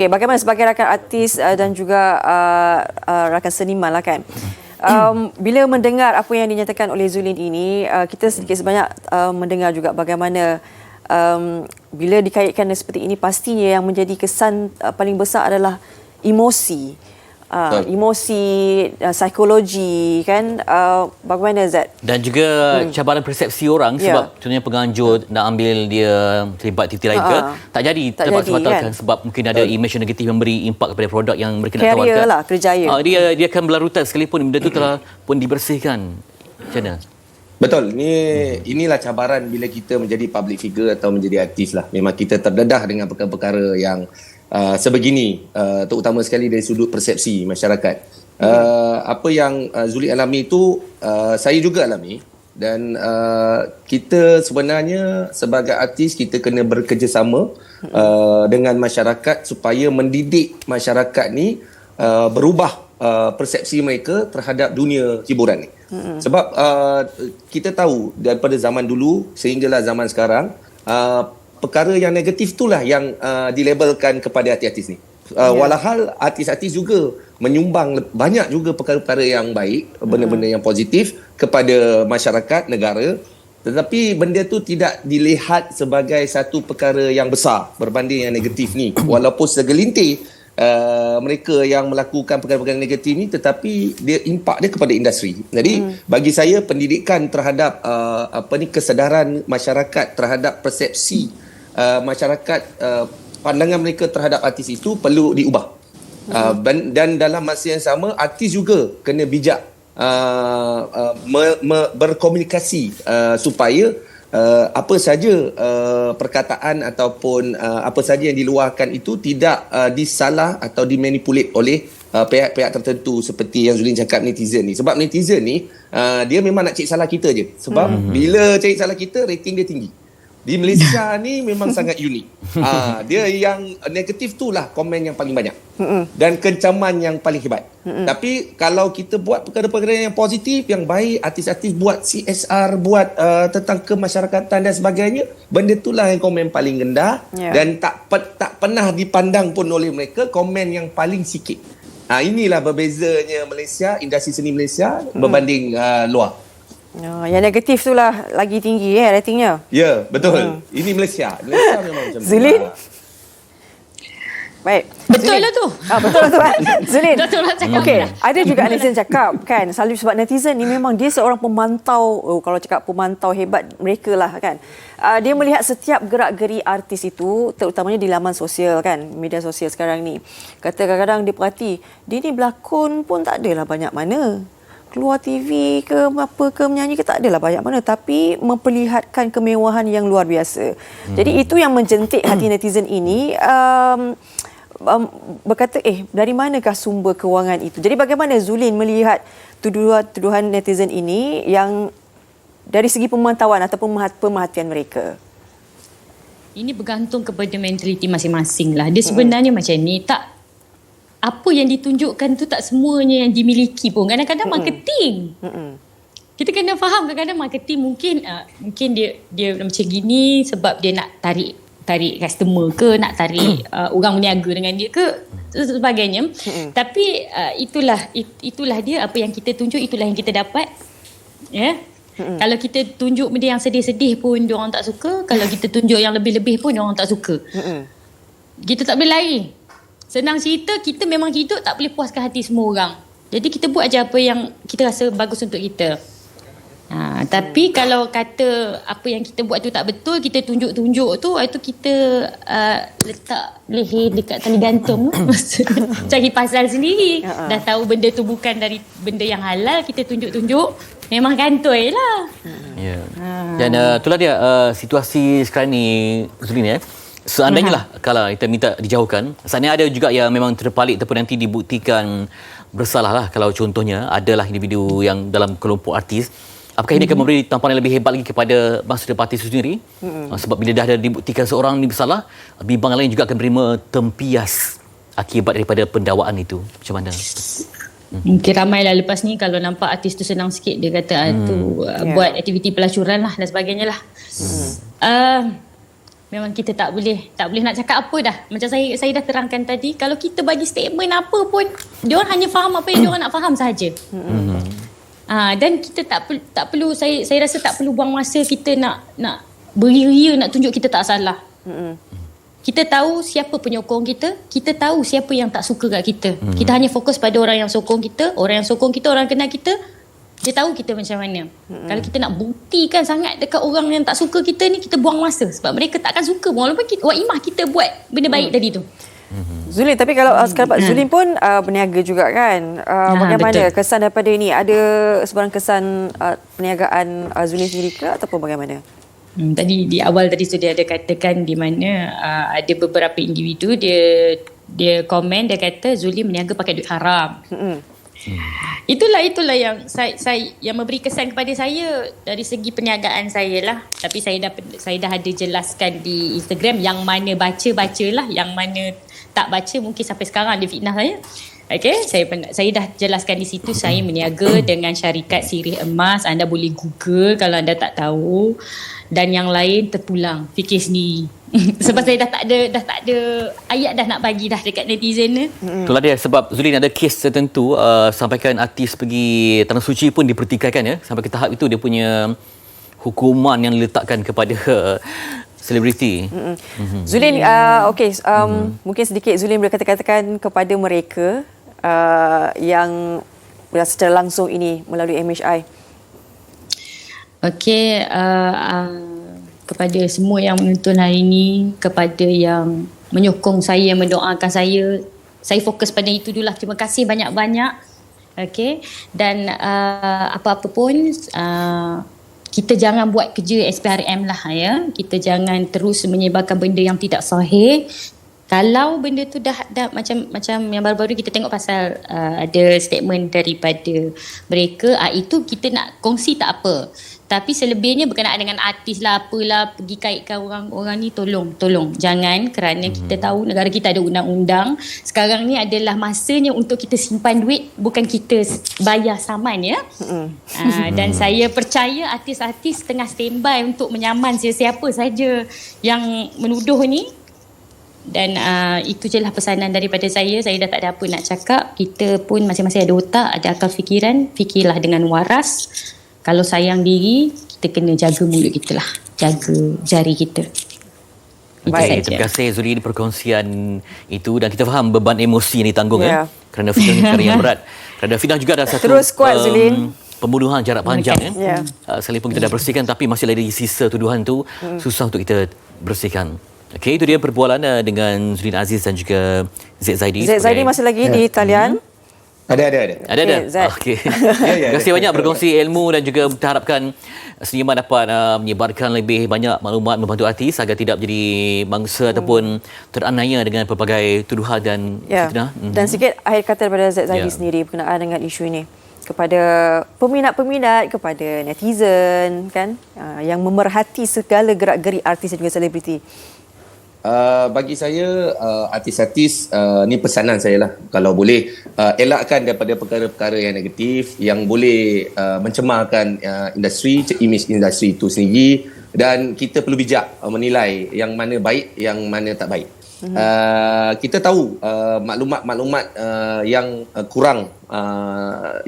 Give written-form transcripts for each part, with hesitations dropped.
Okay, bagaimana sebagai rakan artis dan juga rakan seniman lah kan. Bila mendengar apa yang dinyatakan oleh Zulin ini, kita sedikit sebanyak mendengar juga bagaimana bila dikaitkan seperti ini, pastinya yang menjadi kesan paling besar adalah emosi. Emosi, psikologi kan, bagaimana Zat? Dan juga cabaran persepsi orang sebab contohnya penganjur nak ambil dia terlibat aktiviti lain ke, tak jadi terpaksa batalkan kan? Sebab mungkin ada image yang negatif yang beri impak kepada produk yang mereka nak tawarkan. Lah, kerjaya. Dia akan berlarutan sekalipun benda itu telah pun dibersihkan. Macam mana? Betul. Inilah cabaran bila kita menjadi public figure atau menjadi artis lah. Memang kita terdedah dengan perkara-perkara yang sebegini, terutama sekali dari sudut persepsi masyarakat. Apa yang Zulin alami itu, saya juga alami. Dan kita sebenarnya sebagai artis, kita kena bekerjasama dengan masyarakat supaya mendidik masyarakat ni berubah persepsi mereka terhadap dunia hiburan ni. Sebab kita tahu daripada zaman dulu sehinggalah zaman sekarang, perkara yang negatif itulah yang dilabelkan kepada artis-artis ni. Walahal artis-artis juga menyumbang banyak juga perkara-perkara yang baik, benda-benda yang positif kepada masyarakat, negara. Tetapi benda tu tidak dilihat sebagai satu perkara yang besar berbanding yang negatif ni. Walaupun segelintir mereka yang melakukan perkara-perkara negatif ni, tetapi dia impak dia kepada industri. Jadi bagi saya pendidikan terhadap kesedaran masyarakat terhadap persepsi masyarakat, pandangan mereka terhadap artis itu perlu diubah. Dan dalam masa yang sama artis juga kena bijak berkomunikasi supaya apa saja perkataan ataupun apa saja yang diluahkan itu tidak disalah atau dimanipulate oleh pihak-pihak tertentu seperti yang Zulin cakap, netizen ni. Sebab netizen ni dia memang nak cek salah kita je. Sebab bila cek salah kita, rating dia tinggi. Di Malaysia ni memang sangat unik. Dia yang negatif tu lah komen yang paling banyak. Dan kencaman yang paling hebat. Tapi kalau kita buat perkara-perkara yang positif, yang baik, artis-artis buat CSR, buat tentang kemasyarakatan dan sebagainya, benda itulah yang komen paling rendah. Dan tak pernah dipandang pun oleh mereka komen yang paling sikit. Inilah berbezanya Malaysia, industri seni Malaysia berbanding luar. Yang negatif tu lah lagi tinggi ratingnya. Ya, betul. Ini Malaysia. Malaysia memang macam tu. Zulin? Baik. Betul lah tu. Betul lah tu kan? Zulin? Betul lah cakap. Okey, ada juga netizen cakap kan, selalu sebab netizen ni memang dia seorang pemantau, kalau cakap pemantau hebat mereka lah kan. Dia melihat setiap gerak-geri artis itu, terutamanya di laman sosial kan, media sosial sekarang ni. Kata kadang-kadang dia perhati, dia ni berlakon pun tak adalah banyak mana. Keluar TV ke apa ke, menyanyi ke, tak adalah banyak mana, tapi memperlihatkan kemewahan yang luar biasa. Jadi itu yang menjentik hati netizen ini, berkata dari manakah sumber kewangan itu. Jadi bagaimana Zulin melihat tuduhan netizen ini yang dari segi pemantauan atau pemerhatian mereka? Ini bergantung kepada mentaliti masing-masing lah. Dia sebenarnya macam ni, tak apa yang ditunjukkan tu tak semuanya yang dimiliki pun. Kadang-kadang marketing. Kita kena faham, kadang-kadang marketing mungkin dia macam gini sebab dia nak tarik customer ke, nak tarik orang berniaga dengan dia ke, sebagainya. Tapi itulah dia, apa yang kita tunjuk itulah yang kita dapat. Kalau kita tunjuk benda yang sedih-sedih pun diorang tak suka, kalau kita tunjuk yang lebih-lebih pun diorang tak suka. Kita tak boleh lari. Senang cerita, kita memang hidup tak boleh puaskan hati semua orang. Jadi kita buat aja apa yang kita rasa bagus untuk kita. Tapi kalau kata apa yang kita buat tu tak betul, kita tunjuk-tunjuk tu, itu kita letak leher dekat tali gantung. Cari pasal sendiri. Dah tahu benda tu bukan dari benda yang halal, kita tunjuk-tunjuk, memang kantoi lah. Dan itulah dia situasi sekarang ni, Zulin seandainya lah kalau kita minta dijauhkan, seandainya ada juga yang memang terpalit ataupun nanti dibuktikan bersalah lah, kalau contohnya adalah individu yang dalam kelompok artis, apakah ini akan memberi tamparan yang lebih hebat lagi kepada masa depan artis itu sendiri? Sebab bila dah ada dibuktikan seorang ni bersalah, bimbang lain juga akan menerima tempias akibat daripada pendakwaan itu. Macam mana? Mungkin ramailah lepas ni kalau nampak artis tu senang sikit, dia kata buat aktiviti pelacuran lah dan sebagainya lah. memang kita tak boleh nak cakap apa dah. Macam saya dah terangkan tadi, kalau kita bagi statement apa pun, diorang hanya faham apa yang diorang nak faham saja. Dan kita tak perlu saya rasa tak perlu buang masa kita nak beria nak tunjuk kita tak salah. Kita tahu siapa penyokong kita, kita tahu siapa yang tak suka kat kita. Kita hanya fokus pada orang yang sokong kita, orang kenal kita, dia tahu kita macam mana. Kalau kita nak buktikan sangat dekat orang yang tak suka kita ni, kita buang masa sebab mereka takkan suka walaupun Wak kita buat benda baik tadi tu. Zulin, tapi kalau sekarang Pak Zulin pun berniaga juga kan. Bagaimana betul. kesan daripada ini? Ada sebarang kesan perniagaan Zulin sendiri ke ataupun bagaimana? Tadi di awal tadi sudah ada katakan di mana ada beberapa individu dia komen, dia kata Zulin berniaga pakai duit haram. Itulah yang saya yang memberi kesan kepada saya dari segi perniagaan saya lah. Tapi saya dah ada jelaskan di Instagram, yang mana bacalah, yang mana tak baca mungkin sampai sekarang dia fitnah saya. Okey, saya dah jelaskan di situ saya berniaga dengan syarikat sirih emas. Anda boleh Google kalau anda tak tahu. Dan yang lain terpulang, fikir sendiri. Sebab saya dah tak ada ayat dah nak bagi dah dekat netizen ni. Itulah dia, sebab Zulin ada kes tertentu sampaikan artis pergi Tanah Suci pun dipertikaikan ya. Sampai ke tahap itu dia punya hukuman yang diletakkan kepada selebriti. Zulin, mungkin sedikit Zulin boleh katakan kepada mereka yang secara langsung ini melalui MHI. Okey, kepada semua yang menonton hari ini, kepada yang menyokong saya, mendoakan saya fokus pada itu dululah. Terima kasih banyak-banyak. Okey, dan apa-apa pun kita jangan buat kerja SPRM lah ya. Kita jangan terus menyebarkan benda yang tidak sahih. Kalau benda tu dah macam yang baru-baru kita tengok pasal ada statement daripada mereka, itu kita nak kongsi tak apa. Tapi selebihnya berkenaan dengan artis lah, apalah, pergi kaitkan orang ni, tolong jangan, kerana kita tahu negara kita ada undang-undang. Sekarang ni adalah masanya untuk kita simpan duit, bukan kita bayar saman ya. Dan saya percaya artis-artis tengah standby untuk menyaman sesiapa saja yang menuduh ni. Dan itu je lah pesanan daripada saya. Saya dah tak ada apa nak cakap. Kita pun masing-masing ada otak, ada akal fikiran. Fikirlah dengan waras. Kalau sayang diri, kita kena jaga mulut kita lah. Jaga jari kita. Baik, terima kasih Zuri di perkongsian itu. Dan kita faham beban emosi yang ditanggung kerana fitnah ni perkara yang berat. Kerana fitnah juga ada satu Terus kuat, Zulin. pembunuhan jarak panjang sekalipun kita dah bersihkan, tapi masih lagi sisa tuduhan tu susah untuk kita bersihkan. Okey, itu dia perbualan dengan Zulin Aziz dan juga Zaid Zaidi. Zaid Zaidi masih lagi di talian. Ada. Okey. Terima kasih banyak berkongsi ilmu dan juga kita harapkan seniman dapat menyebarkan lebih banyak maklumat membantu artis agar tidak menjadi mangsa ataupun teraniaya dengan pelbagai tuduhan dan fitnah. Dan sikit akhir kata daripada Zaid Zaidi sendiri berkenaan dengan isu ini kepada peminat-peminat, kepada netizen kan, yang memerhati segala gerak-geri artis dan juga selebriti. Bagi saya artis-artis ni pesanan saya lah, kalau boleh elakkan daripada perkara-perkara yang negatif yang boleh mencemarkan industri, imej industri itu sendiri, dan kita perlu bijak menilai yang mana baik, yang mana tak baik. Kita tahu maklumat-maklumat yang kurang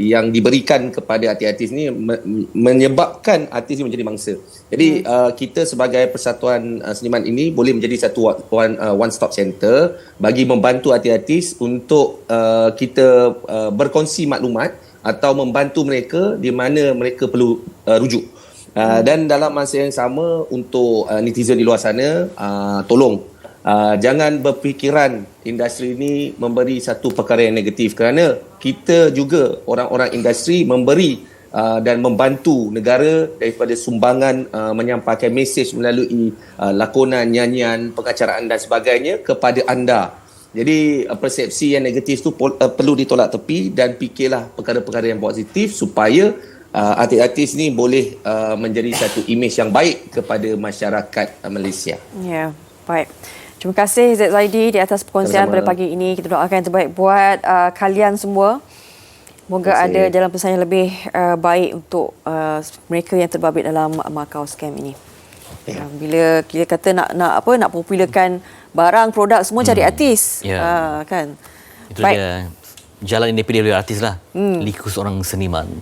yang diberikan kepada artis-artis ni menyebabkan artis ni menjadi mangsa. Jadi kita sebagai persatuan seniman ini boleh menjadi satu one stop center bagi membantu artis-artis untuk kita berkongsi maklumat atau membantu mereka di mana mereka perlu rujuk. Dan dalam masa yang sama untuk netizen di luar sana, tolong jangan berfikiran industri ini memberi satu perkara yang negatif, kerana kita juga orang-orang industri memberi dan membantu negara daripada sumbangan menyampaikan mesej melalui lakonan, nyanyian, pengacaraan dan sebagainya kepada anda. Jadi persepsi yang negatif tu perlu ditolak tepi dan fikirlah perkara-perkara yang positif supaya artis-artis ni boleh menjadi satu imej yang baik kepada masyarakat Malaysia. Ya, baik. Terima kasih Zaid Zaidi di atas perkongsian pada pagi ini. Kita doakan yang terbaik buat kalian semua. Moga ada jalan pesan yang lebih baik untuk mereka yang terbabit dalam Makau scam ini. Bila kita kata nak popularkan barang, produk, semua cari artis. Ya. Kan. Itu dia jalan yang dipilih oleh artis lah. Liku seorang seniman.